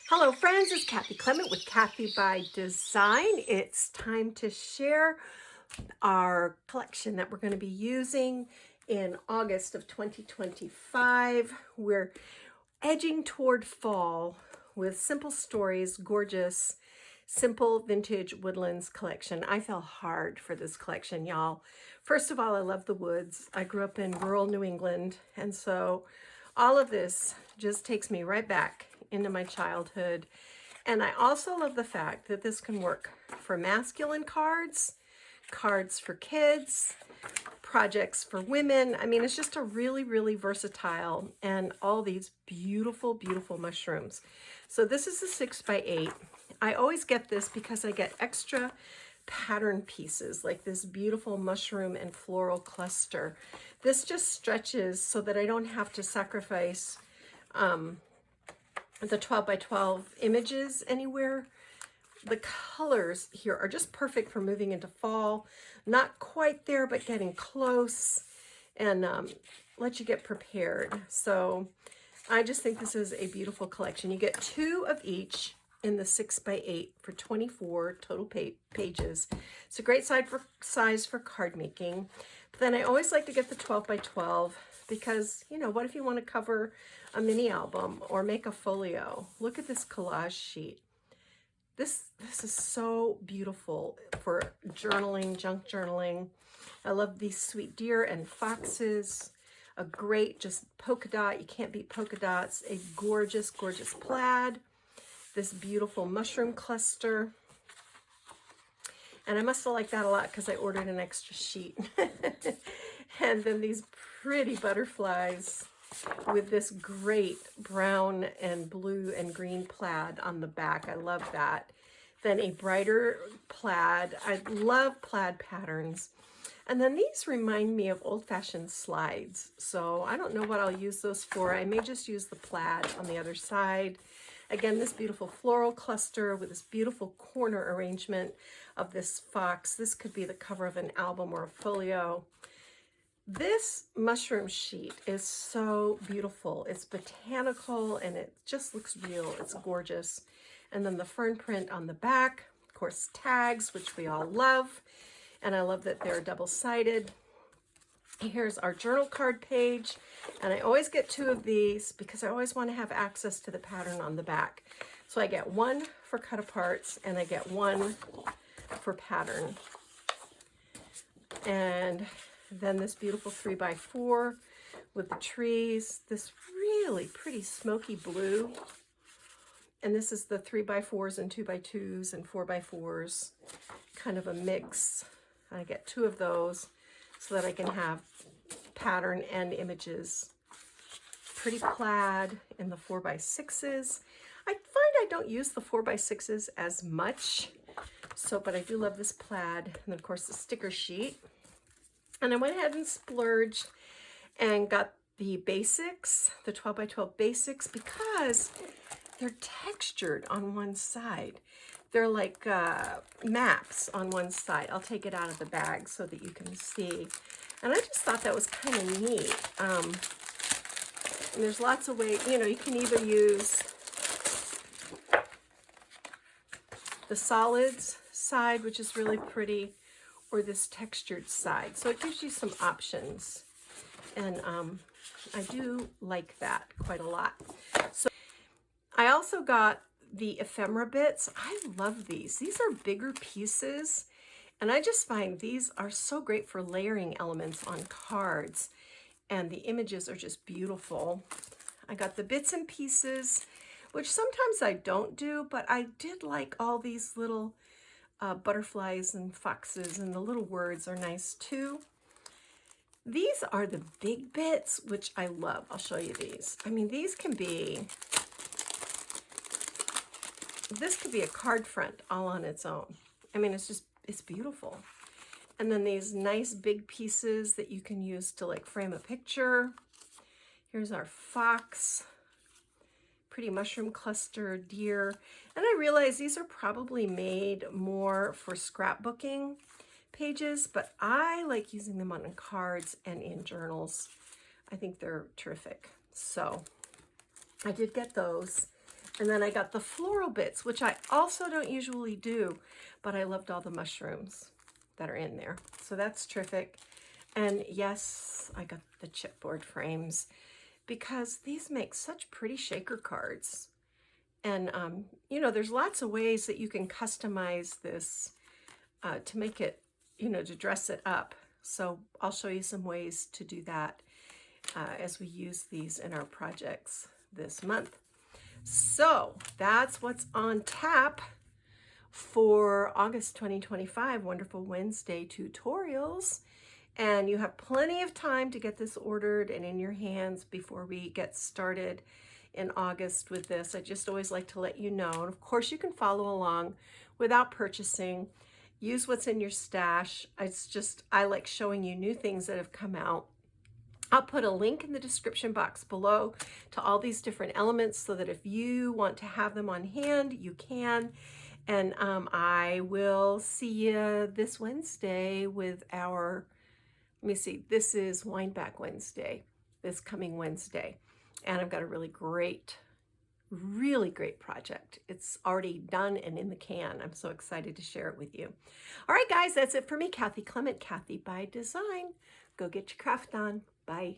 Hello friends, it's Kathy Clement with Kathy by Design. It's time to share our collection that we're going to be using in August of 2025. We're edging toward fall with Simple Stories, gorgeous, simple vintage woodlands collection. I fell hard for this collection, y'all. First of all, I love the woods. I grew up in rural New England, and so all of this just takes me right back into my childhood. And I also love the fact that this can work for masculine cards, cards for kids, projects for women. I mean, it's just a really, really versatile, and all these beautiful, beautiful mushrooms. So this is a 6x8. I always get this because I get extra pattern pieces like this beautiful mushroom and floral cluster. This just stretches so that I don't have to sacrifice the 12x12 images anywhere. The colors here are just perfect for moving into fall. Not quite there, but getting close, and let you get prepared. So I just think this is a beautiful collection. You get 2 of each in the 6x8 for 24 total pages. It's a great size for card making. But then I always like to get the 12x12 because, you know, what if you want to cover a mini album or make a folio? Look at this collage sheet. This is so beautiful for journaling, junk journaling. I love these sweet deer and foxes. A great just polka dot. You can't beat polka dots. A gorgeous, gorgeous plaid. This beautiful mushroom cluster. And I must have liked that a lot because I ordered an extra sheet. And then these pretty butterflies with this great brown and blue and green plaid on the back. I love that. Then a brighter plaid. I love plaid patterns. And then these remind me of old-fashioned slides. So I don't know what I'll use those for. I may just use the plaid on the other side. Again, this beautiful floral cluster with this beautiful corner arrangement of this fox. This could be the cover of an album or a folio. This mushroom sheet is so beautiful. It's botanical and it just looks real. It's gorgeous. And then the fern print on the back, of course, tags, which we all love. And I love that they're double-sided. Here's our journal card page. And I always get 2 of these because I always want to have access to the pattern on the back. So I get 1 for cut aparts and I get 1 for pattern. And then this beautiful 3x4 with the trees, this really pretty smoky blue. And this is the 3x4s and 2x2s and 4x4s, kind of a mix. I get 2 of those so that I can have pattern and images. Pretty plaid in the 4x6s. I find I don't use the 4x6s as much, but I do love this plaid. And then of course the sticker sheet. And I went ahead and splurged and got the basics, the 12x12 basics, because they're textured on one side. They're like maps on one side. I'll take it out of the bag so that you can see. And I just thought that was kind of neat. And there's lots of ways, you know, you can either use the solids side, which is really pretty, or this textured side. So it gives you some options. And I do like that quite a lot. So I also got the ephemera bits. I love these. These are bigger pieces. And I just find these are so great for layering elements on cards. And the images are just beautiful. I got the bits and pieces, which sometimes I don't do, but I did like all these little butterflies and foxes, and the little words are nice too. These are the big bits, which I love. I'll show you these. I mean, these can be, this could be a card front all on its own. I mean, it's beautiful. And then these nice big pieces that you can use to like frame a picture. Here's our fox. Pretty mushroom cluster, deer. And I realize these are probably made more for scrapbooking pages, but I like using them on cards and in journals. I think they're terrific. So I did get those. And then I got the floral bits, which I also don't usually do, but I loved all the mushrooms that are in there. So that's terrific. And yes, I got the chipboard frames because these make such pretty shaker cards. And, you know, there's lots of ways that you can customize this to make it, you know, to dress it up. So I'll show you some ways to do that as we use these in our projects this month. So that's what's on tap for August 2025 Wonderful Wednesday tutorials. And you have plenty of time to get this ordered and in your hands before we get started in August with this. I just always like to let you know. And of course, you can follow along without purchasing. Use what's in your stash. I like showing you new things that have come out. I'll put a link in the description box below to all these different elements so that if you want to have them on hand, you can. And I will see you this Wednesday with our, let me see, this is Wineback Wednesday, this coming Wednesday. And I've got a really great project. It's already done and in the can. I'm so excited to share it with you. All right, guys, that's it for me, Kathy Clement, Kathy by Design. Go get your craft on. Bye.